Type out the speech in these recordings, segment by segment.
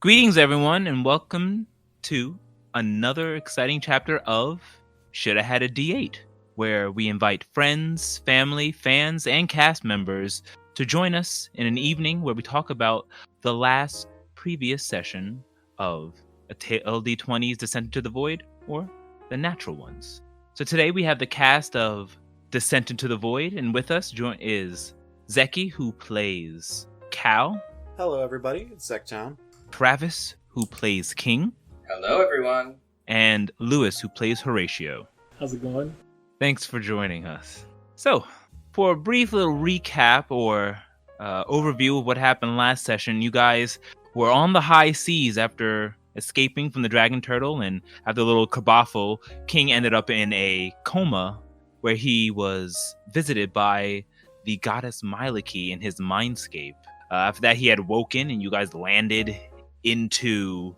Greetings, everyone, and welcome to another exciting chapter of Shoulda, Hada D8, where we invite friends, family, fans, and cast members to join us in an evening where we talk about the last previous session of a LD20's Descent into the Void, or the natural ones. So today we have the cast of Descent into the Void, and with us is Zeki, who plays Cal. Hello, everybody. It's Zektown. Travis, who plays King. Hello, everyone. And Lewis, who plays Horatio. How's it going? Thanks for joining us. So, for a brief little recap or overview of what happened last session, you guys were on the high seas after escaping from the Dragon Turtle, and after a little kerfuffle, King ended up in a coma where he was visited by the goddess Myliki in his mindscape. After that, he had woken, and you guys landed into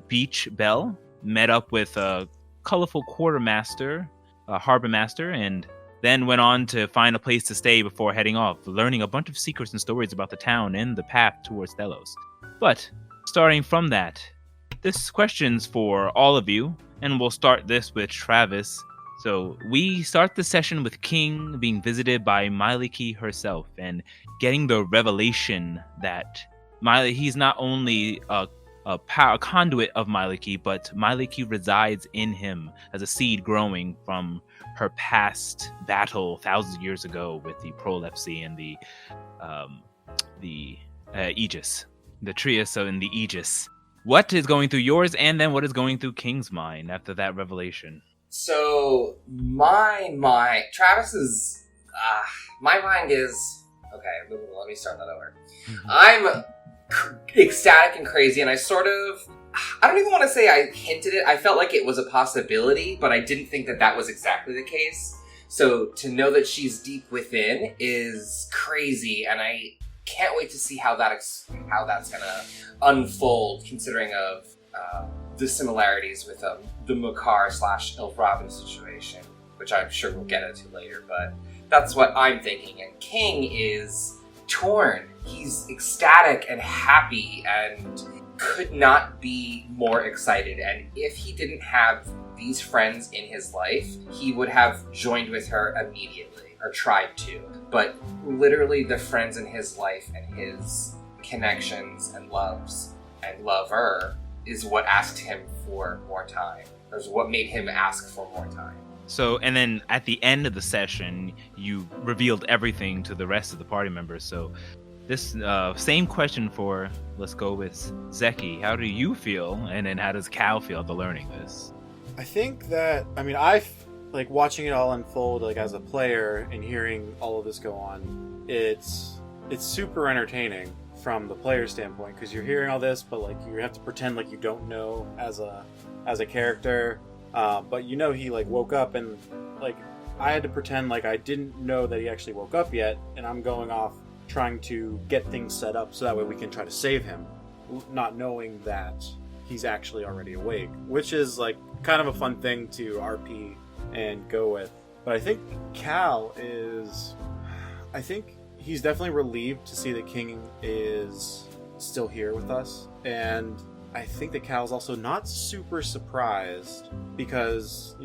Beach Bell, met up with a colorful quartermaster, harbor master, and then went on to find a place to stay before heading off, learning a bunch of secrets and stories about the town and the path towards Delos. But starting from that, this question's for all of you, and we'll start this with Travis. So we start the session with King being visited by Myliki herself and getting the revelation that he's not only a conduit of Myliki, but Myliki resides in him as a seed growing from her past battle thousands of years ago with the Prolepsy and the Aegis, the Trias in the Aegis. What is going through yours, and then what is going through King's mind after that revelation? So, Travis's, my mind is, okay, let me start that over. I'm ecstatic and crazy, and I don't even want to say I hinted it. I felt like it was a possibility, but I didn't think that was exactly the case. So, to know that she's deep within is crazy, and I can't wait to see how that's gonna unfold, considering of, the similarities with the Makar / Elf Robin situation, which I'm sure we'll get into later, but that's what I'm thinking. And King is torn. He's ecstatic and happy and could not be more excited. And if he didn't have these friends in his life, he would have joined with her immediately, or tried to. But literally the friends in his life and his connections and loves and lover is what asked him for more time. Or is what made him ask for more time. So, and then at the end of the session, you revealed everything to the rest of the party members. So, this same question for, let's go with Zeki. How do you feel? And then how does Cal feel after learning this? I think that, I like watching it all unfold, like as a player and hearing all of this go on, it's super entertaining from the player standpoint, because you're hearing all this, but like you have to pretend like you don't know as a character. But he like woke up, and like I had to pretend like I didn't know that he actually woke up yet, and I'm going off trying to get things set up so that way we can try to save him, not knowing that he's actually already awake, which is like kind of a fun thing to RP and go with. But I think he's definitely relieved to see that King is still here with us, and I think that Cal's also not super surprised because,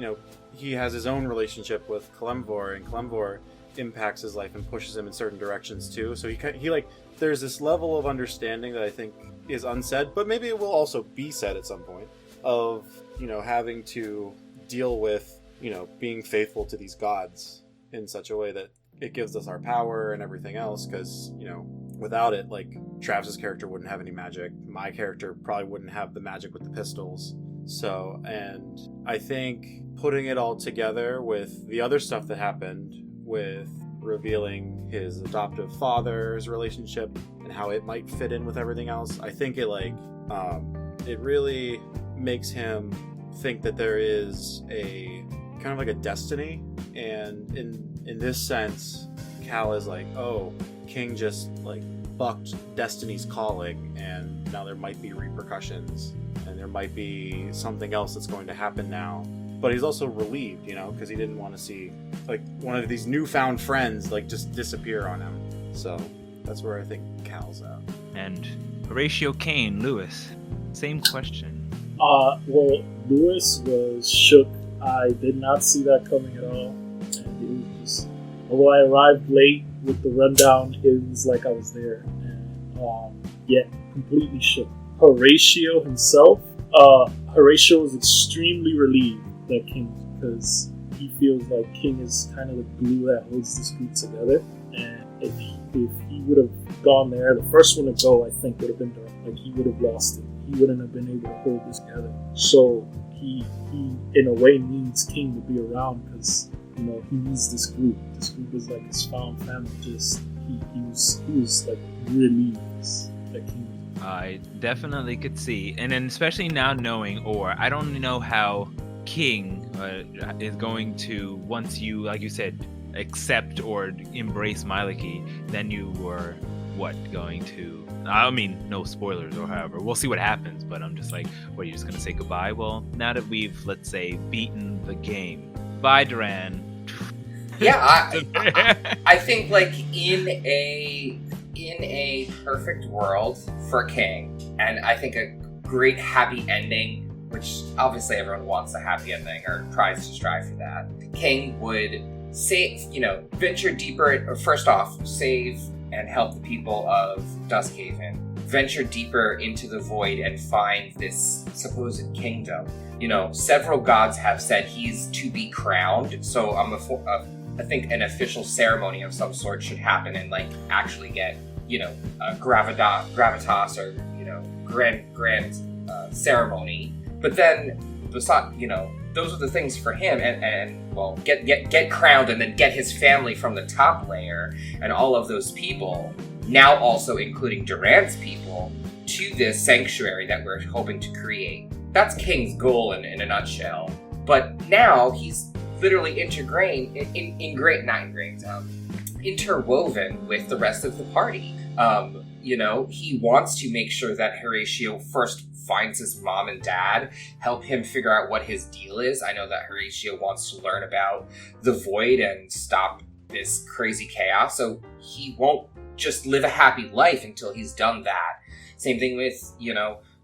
he has his own relationship with Kalemvor, and Kalemvor impacts his life and pushes him in certain directions too. So he like, there's this level of understanding that I think is unsaid, but maybe it will also be said at some point, of, having to deal with, being faithful to these gods in such a way that it gives us our power and everything else, because, without it, like, Travis's character wouldn't have any magic. My character probably wouldn't have the magic with the pistols. So, and I think putting it all together with the other stuff that happened, with revealing his adoptive father's relationship and how it might fit in with everything else, I think it, like, it really makes him think that there is a kind of like a destiny. And in this sense, Cal is like, oh, King just like bucked Destiny's calling, and now there might be repercussions, and there might be something else that's going to happen now. But he's also relieved, because he didn't want to see like one of these newfound friends like just disappear on him. So that's where I think Cal's at. And Horatio, Kane, Lewis. Same question. Well, Lewis was shook. I did not see that coming at all. And it was just, although I arrived late with the rundown, it was like I was there. And yet, completely shook. Horatio himself, Horatio was extremely relieved that King, because he feels like King is kind of the glue that holds this group together. And if he would have gone there, the first one to go, I think, would have been Durant. Like, he would have lost it. He wouldn't have been able to hold this together. So he in a way needs King to be around, because he needs this group. This group is like his found family. Just he was like relieved that King. I definitely could see, and then especially now knowing, or I don't know how King is going to, once you, like you said, accept or embrace Miliki, then you were going to, I mean, no spoilers or however, we'll see what happens, but I'm just like, what, are you just gonna say goodbye? Well, now that we've, let's say, beaten the game, bye Duran. Yeah, I think, like, in a perfect world for King, and I think a great happy ending, which obviously everyone wants a happy ending or tries to strive for that, King would venture deeper, or first off, save and help the people of Duskhaven, venture deeper into the void and find this supposed kingdom. Several gods have said he's to be crowned, so I think an official ceremony of some sort should happen and, like, actually get, gravitas or, grand ceremony. But then, besides, those are the things for him, and well, get crowned and then get his family from the top layer and all of those people, now also including Durant's people, to this sanctuary that we're hoping to create. That's King's goal in a nutshell. But now he's literally interwoven with the rest of the party. He wants to make sure that Horatio first finds his mom and dad, help him figure out what his deal is. I know that Horatio wants to learn about the void and stop this crazy chaos, so he won't just live a happy life until he's done that. Same thing with,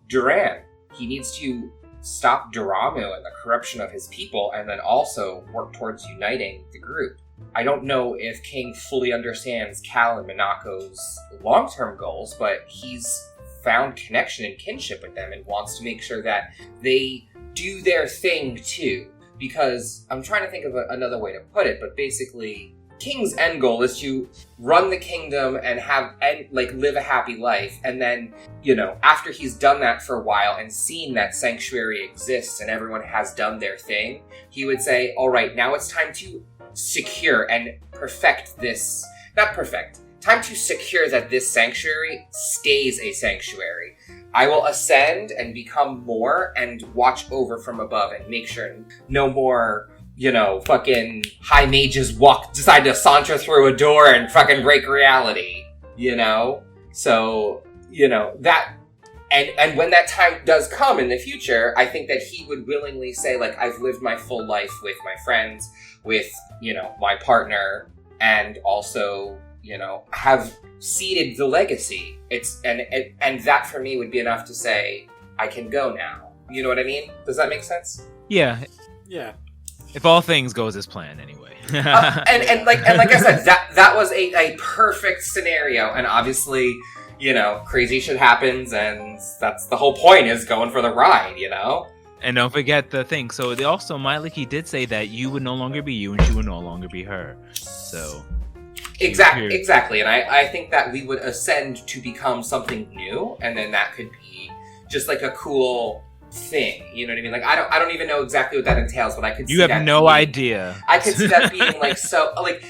Duran. He needs to stop Doramo and the corruption of his people, and then also work towards uniting the group. I don't know if King fully understands Cal and Monaco's long-term goals, but he's found connection and kinship with them and wants to make sure that they do their thing too. Because I'm trying to think of another way to put it, but basically, King's end goal is to run the kingdom and live a happy life. And then, after he's done that for a while and seen that sanctuary exists and everyone has done their thing, he would say, all right, now it's time to secure and perfect this, time to secure that this sanctuary stays a sanctuary. I will ascend and become more and watch over from above and make sure no more, fucking high mages decide to saunter through a door and fucking break reality, So, that, and when that time does come in the future, I think that he would willingly say, like, I've lived my full life with my friends, with, my partner, and also, have seeded the legacy. And that for me would be enough to say, I can go now. You know what I mean? Does that make sense? Yeah. Yeah. If all things goes as planned, anyway. and like I said, that was a perfect scenario, and obviously, crazy shit happens, and that's the whole point, is going for the ride, And don't forget the thing. So also, Miliki did say that you would no longer be you and she would no longer be her. So exactly. And I think that we would ascend to become something new, and then that could be just like a cool thing. You know what I mean? Like, I don't even know exactly what that entails, but I could see that. You have no idea. I could see that being like, so, like,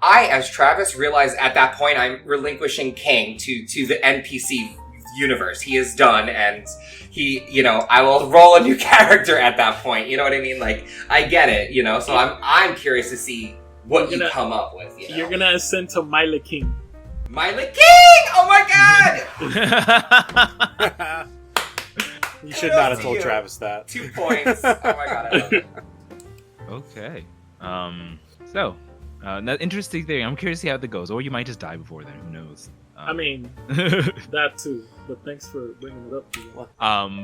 I as Travis realize at that point I'm relinquishing King to the NPC universe. He is done, and he, I will roll a new character at that point. You know what I mean? Like, I get it, so I'm curious to see what you come up with. You're gonna ascend to Myla King. Myla King! Oh my god! You should not have told Travis that. 2 points. Oh my god, I love it. Okay. So, interesting thing. I'm curious to see how that goes. Or you might just die before then. Who knows? I mean, that too. But thanks for bringing it up.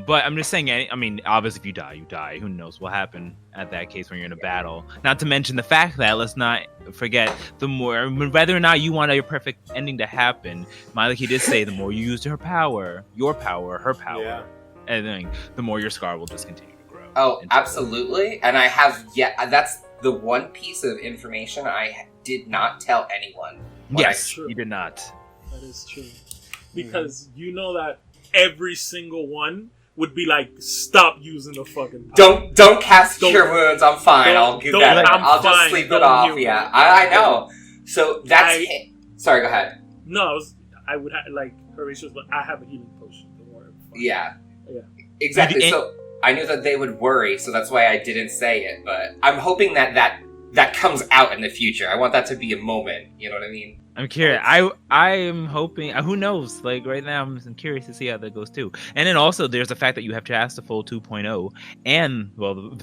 But I'm just saying. I mean, obviously, if you die, you die. Who knows what happened at that case when you're in a battle? Not to mention the fact that let's not forget whether or not you want your perfect ending to happen. Maliki did say the more you use her power, her power, and then the more your scar will just continue to grow. Oh, absolutely. And I have that's the one piece of information I did not tell anyone. Yes, you did not. That is true. Because you know that every single one would be like, stop using the fucking power. Don't cast cure wounds. I'm fine. I'll do that. I'll just sleep it off. Yeah, I know. So that's sorry. Go ahead. No, I would have like Horatio's, but I have a healing potion. Don't worry. Yeah. Exactly. So I knew that they would worry, so that's why I didn't say it. But I'm hoping that comes out in the future. I want that to be a moment. You know what I mean? I'm curious. I am hoping. Who knows? Like right now, I'm curious to see how that goes too. And then also, there's the fact that you have Chastaful 2.0, and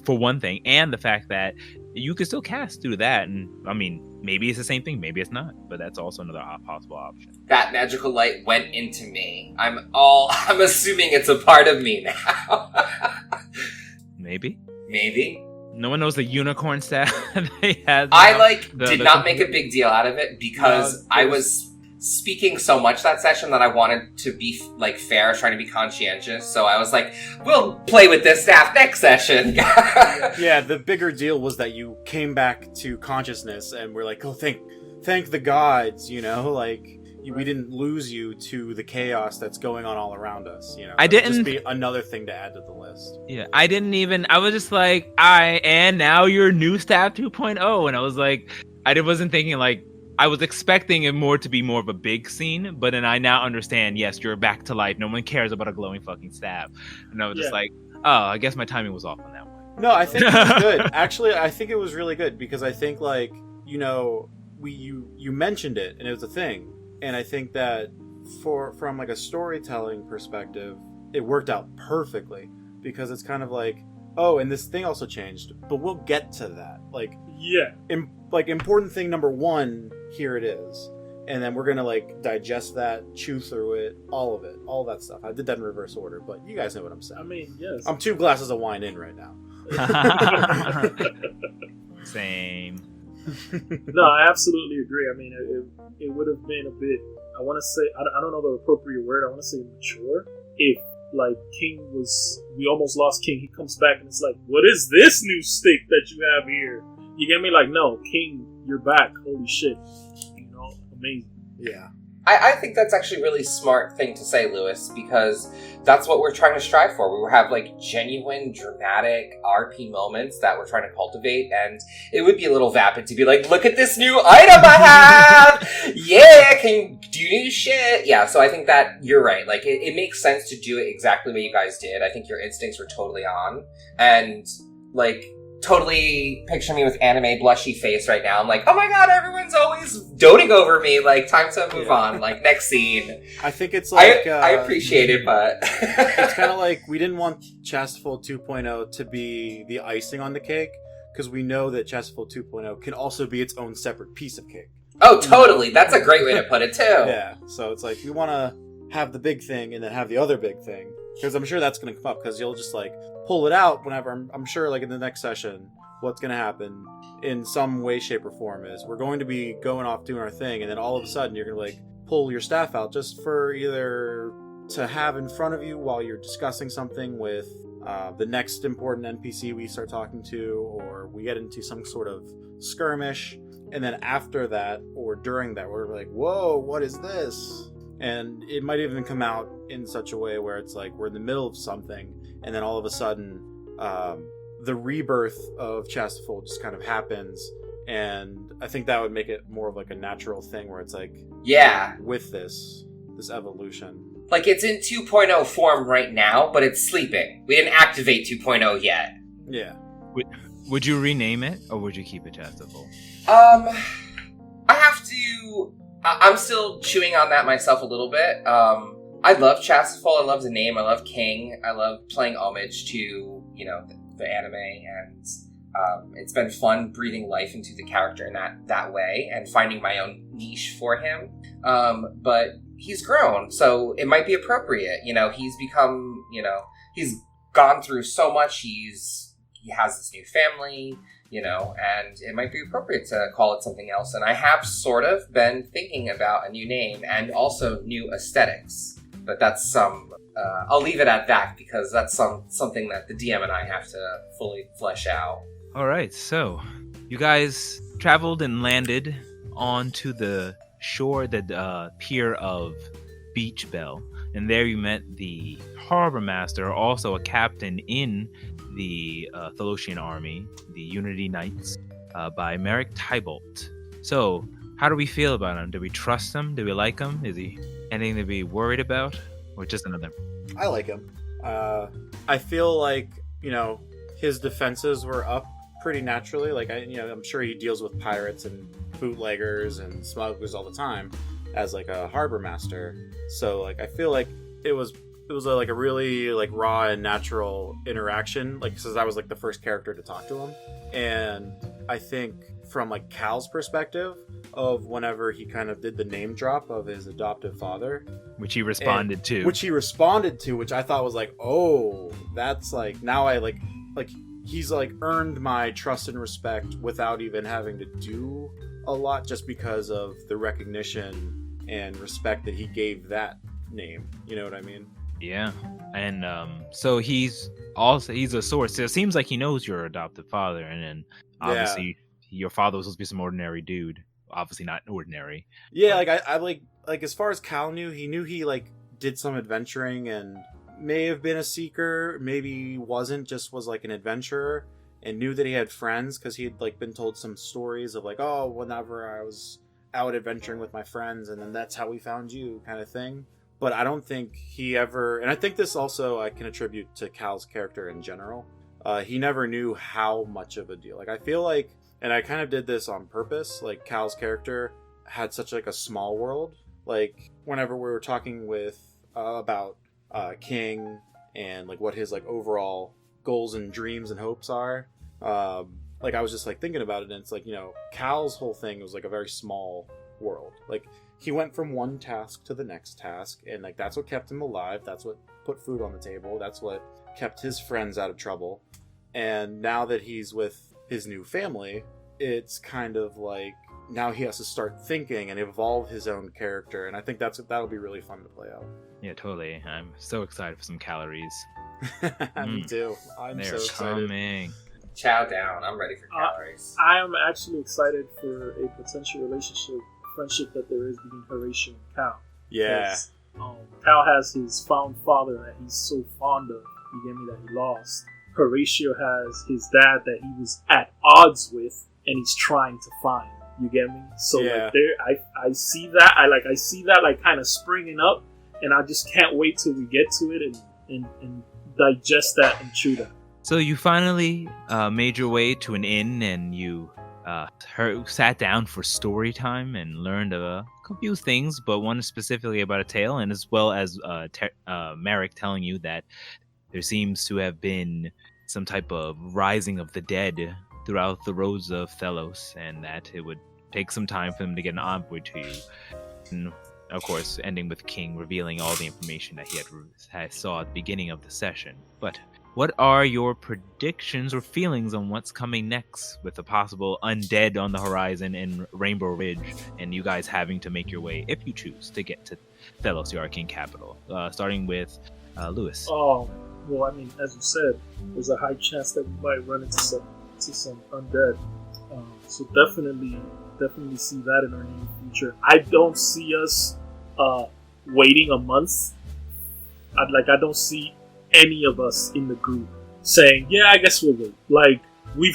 for one thing, and the fact that you can still cast through that. And I mean, maybe it's the same thing, maybe it's not, but that's also another possible option. That magical light went into me. I'm assuming it's a part of me now. Maybe. No one knows the unicorn staff they had. I did not make a big deal out of it because I was speaking so much that session that I wanted to be like fair, trying to be conscientious. So I was like, "We'll play with this staff next session." Yeah, the bigger deal was that you came back to consciousness, and we're like, "Oh, thank the gods," you know, like. We didn't lose you to the chaos that's going on all around us, you know. I didn't just be another thing to add to the list. Yeah, I was just like, and now you're new staff 2.0, and I was like, I wasn't thinking like, I was expecting it to be more of a big scene, but then I now understand, yes, you're back to life. No one cares about a glowing fucking staff. And I was just like, oh, I guess my timing was off on that one. No, I think it was good. Actually, I think it was really good because I think like, you know, you mentioned it and it was a thing. And I think that from like a storytelling perspective, it worked out perfectly because it's kind of like, oh, and this thing also changed, but we'll get to that. Like, important thing number one, here it is. And then we're going to like digest that, chew through it, all that stuff. I did that in reverse order, but you guys know what I'm saying. I mean, yes. I'm 2 glasses of wine in right now. Same. No, I absolutely agree. I mean, it would have been a bit, I want to say, I don't know the appropriate word, I want to say mature. If, like, we almost lost King, he comes back and it's like, what is this new stick that you have here? You get me? Like, no, King, you're back. Holy shit. You know, amazing. Yeah. I think that's actually a really smart thing to say, Lewis, because that's what we're trying to strive for. We have like genuine, dramatic RP moments that we're trying to cultivate, and it would be a little vapid to be like, look at this new item I have! Yeah, can do new shit! Yeah, so I think that you're right. Like, it makes sense to do it exactly what you guys did. I think your instincts were totally on, and like, totally picture me with anime blushy face right now. I'm like, oh my god, everyone's always doting over me. Like, time to move on. Like, next scene. I think it's like... I appreciate it, but... it's kind of like, we didn't want Chastaful 2.0 to be the icing on the cake, because we know that Chastaful 2.0 can also be its own separate piece of cake. Oh, totally. That's a great way to put it, too. Yeah, so it's like, we want to have the big thing and then have the other big thing. Because I'm sure that's going to come up, because you'll just, like, pull it out whenever, I'm sure, like, in the next session, what's going to happen in some way, shape, or form is we're going to be going off doing our thing, and then all of a sudden you're going to, like, pull your staff out just for either to have in front of you while you're discussing something with the next important NPC we start talking to, or we get into some sort of skirmish, and then after that, or during that, we're like, whoa, what is this? And it might even come out in such a way where it's like we're in the middle of something, and then all of a sudden, the rebirth of Chastaful just kind of happens, and I think that would make it more of like a natural thing where it's like, yeah, with this evolution. Like, it's in 2.0 form right now, but it's sleeping. We didn't activate 2.0 yet. Yeah. Would you rename it, or would you keep it Chastaful? I have to... I'm still chewing on that myself a little bit. I love Chastaful. I love the name. I love King. I love playing homage to, you know, the anime, and it's been fun breathing life into the character in that way and finding my own niche for him. But he's grown, so it might be appropriate. He's become, he's gone through so much. He has this new family, and it might be appropriate to call it something else. And I have sort of been thinking about a new name and also new aesthetics. But that's I'll leave it at that because that's something that the DM and I have to fully flesh out. All right, so you guys traveled and landed onto the shore, the pier of Beach Bell. And there you met the harbor master, also a captain in the Thalosian army, the Unity Knights, by Merrick Tybolt. So, how do we feel about him? Do we trust him? Do we like him? Is he anything to be worried about? Or just another? I like him. I feel like, his defenses were up pretty naturally. Like, I'm sure he deals with pirates and bootleggers and smugglers all the time as, like, a harbor master. So, like, I feel like it was a really, like, raw and natural interaction, like, since I was, like, the first character to talk to him. And I think from, like, Cal's perspective of whenever he kind of did the name drop of his adoptive father, which he responded to, which I thought was like, oh, that's like, now I like he's like earned my trust and respect without even having to do a lot, just because of the recognition and respect that he gave that name. You know what I mean? Yeah. And so he's a source. So it seems like he knows your adoptive father, and then obviously your father was supposed to be some ordinary dude. Obviously not ordinary. Yeah, like I like as far as Cal knew, he like did some adventuring and may have been a seeker, maybe wasn't, just was like an adventurer, and knew that he had friends because he had like been told some stories of like, oh, whenever I was out adventuring with my friends, and then that's how we found you, kind of thing. But I don't think he ever, and I think this also I can attribute to Cal's character in general. He never knew how much of a deal. Like, I feel like, and I kind of did this on purpose, like Cal's character had such like a small world. Like, whenever we were talking with about King and like what his like overall goals and dreams and hopes are, like I was just like thinking about it, and it's like, Cal's whole thing was like a very small world. Like, he went from one task to the next task, and like that's what kept him alive, that's what put food on the table, that's what kept his friends out of trouble. And now that he's with his new family, it's kind of like now he has to start thinking and evolve his own character, and I think that'll be really fun to play out. Yeah, totally. I'm so excited for some calories. Me too. They're so excited. coming. Chow down. I'm ready for calories. I am actually excited for a potential friendship that there is between Horatio and Cal. Yeah. Cal has his found father that he's so fond of, you get me, that he lost. Horatio has his dad that he was at odds with and he's trying to find. You get me? So like I see that. I see that like kind of springing up, and I just can't wait till we get to it and digest that and chew that. So you finally made your way to an inn, and you sat down for story time and learned a few things, but one specifically about a tale, and as well as Merrick telling you that there seems to have been some type of rising of the dead throughout the roads of Thelos, and that it would take some time for them to get an envoy to you. And of course, ending with King revealing all the information that he had saw at the beginning of the session. But what are your predictions or feelings on what's coming next, with a possible undead on the horizon in Rainbow Ridge, and you guys having to make your way, if you choose, to get to Thelos, the Arcane capital? Starting with Lewis. Well, I mean, as you said, there's a high chance that we might run into some undead. So definitely see that in our near future. I don't see us waiting a month. I don't see any of us in the group saying, yeah, I guess we'll wait. Like, we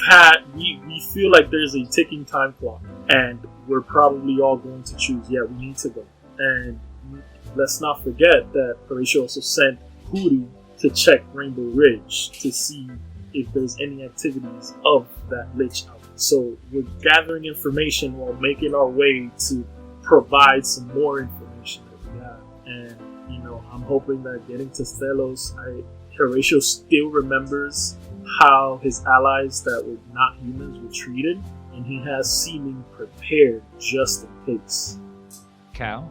feel like there's a ticking time clock, and we're probably all going to choose, yeah, we need to go. And let's not forget that Horatio also sent Hootie to check Rainbow Ridge to see if there's any activities of that Lich out. So we're gathering information while making our way to provide some more information that we have. And, I'm hoping that getting to Thelos, Horatio still remembers how his allies that were not humans were treated, and he has seeming prepared just in case. Cal?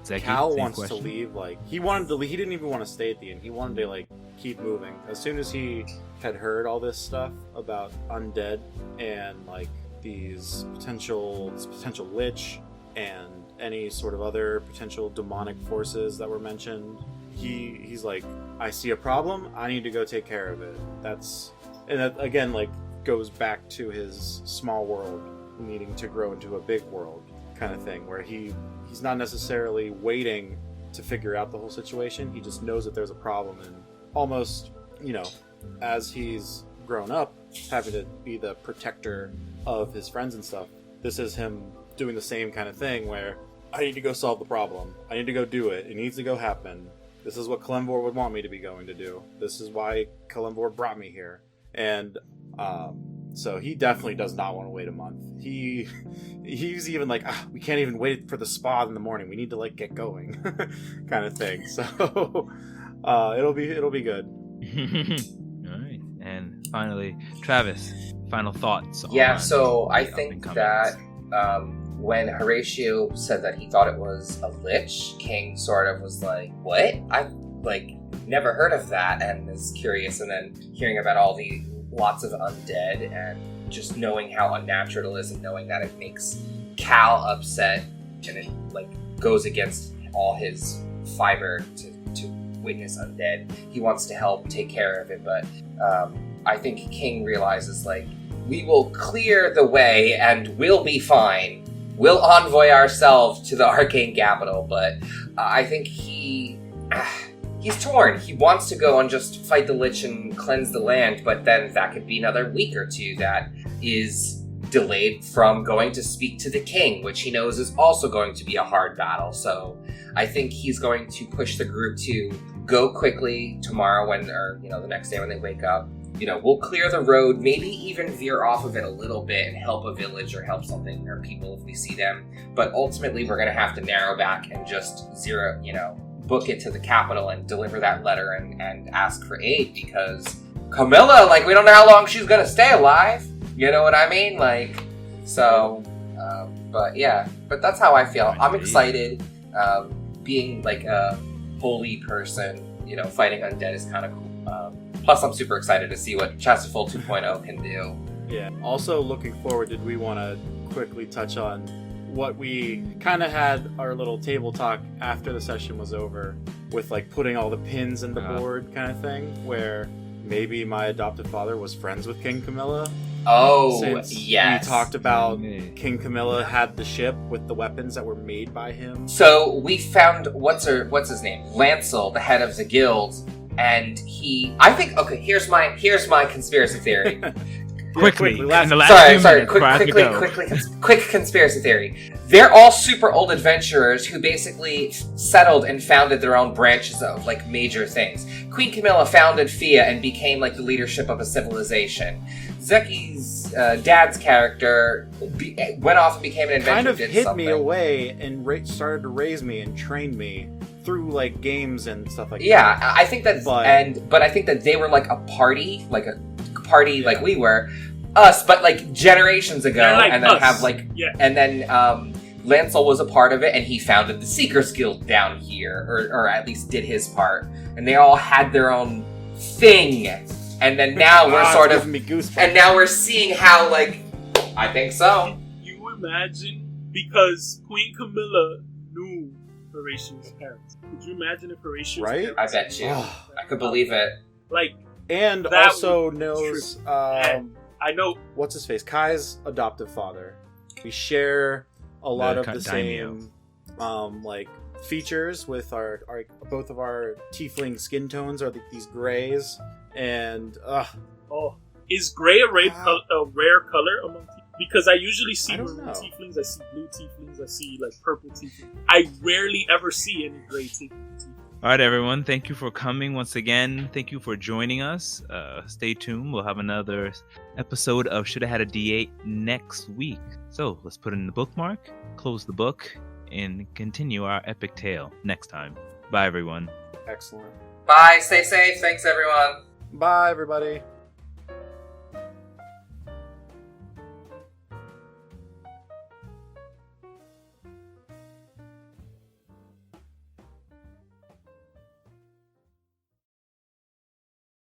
Zeki, Cal same wants question. to leave. Like he wanted to leave. He didn't even want to stay at the inn. He wanted to like keep moving. As soon as he had heard all this stuff about undead and like these potential lich and any sort of other potential demonic forces that were mentioned, he's like, I see a problem. I need to go take care of it. And that again like goes back to his small world needing to grow into a big world kind of thing, where he's not necessarily waiting to figure out the whole situation. He just knows that there's a problem, and almost, as he's grown up, having to be the protector of his friends and stuff, this is him doing the same kind of thing where I need to go solve the problem. I need to go do it. It needs to go happen. This is what Kalimvor would want me to be going to do. This is why Kalimvor brought me here. And so he definitely does not want to wait a month. He's even like, we can't even wait for the spa in the morning. We need to like get going, kind of thing. So it'll be good. All right, and finally, Travis, final thoughts. Yeah, on so I the think up-and-comings. that when Horatio said that he thought it was a lich, King sort of was like, what? I never heard of that, and is curious, and then hearing about all the lots of undead and just knowing how unnatural it is and knowing that it makes Cal upset and it goes against all his fiber to witness undead. He wants to help take care of it, but I think King realizes we will clear the way and we'll be fine. We'll envoy ourselves to the Arcane Capital, but I think he's torn. He wants to go and just fight the Lich and cleanse the land, but then that could be another week or two that is delayed from going to speak to the king, which he knows is also going to be a hard battle. So I think he's going to push the group to go quickly tomorrow the next day when they wake up. We'll clear the road, maybe even veer off of it a little bit and help a village or help something or people if we see them. But ultimately, we're going to have to narrow back and just book it to the capital and deliver that letter and ask for aid, because Camilla, we don't know how long she's gonna stay alive. You know what I mean? But that's how I feel. I'm excited. Being a holy person, fighting undead is kind of cool. Plus, I'm super excited to see what Chastaful 2.0 can do. Yeah. Also, looking forward, did we want to quickly touch on what we kind of had our little table talk after the session was over with putting all the pins in the board kind of thing, where maybe my adoptive father was friends with King Camilla. Oh, Since yes. we talked about King Camilla had the ship with the weapons that were made by him. So we found what's his name? Lancel, the head of the guild, and here's my conspiracy theory. Quickly, quickly, in the last few minutes, quick conspiracy theory. They're all super old adventurers who basically settled and founded their own branches of major things. Queen Camilla founded Fia and became the leadership of a civilization. Zeki's dad's character went off and became an adventurer. Kind of did hid something. me away and started to raise me and train me through games and stuff like that. Yeah, I think that, but I think that they were a party, like we were, us, but generations ago, and then us. And then Lancel was a part of it, and he founded the Seekers Guild down here, or at least did his part, and they all had their own thing, and then now we're sort of, and now we're seeing how I think so. You imagine, because Queen Camilla knew Horatio's parents. Could you imagine if Horatio's parents? I bet you. I could believe it. And also knows, I know. What's his face? Kai's adoptive father. We share a lot of the same, features with our both of our tiefling skin tones are these grays, and is gray a rare color among tieflings? Because I usually see maroon tieflings, I see blue tieflings, I see purple tieflings. I rarely ever see any gray tieflings. All right, everyone. Thank you for coming once again. Thank you for joining us. Stay tuned. We'll have another episode of Shoulda Had a D8 next week. So let's put in the bookmark, close the book, and continue our epic tale next time. Bye, everyone. Excellent. Bye. Stay safe. Thanks, everyone. Bye, everybody.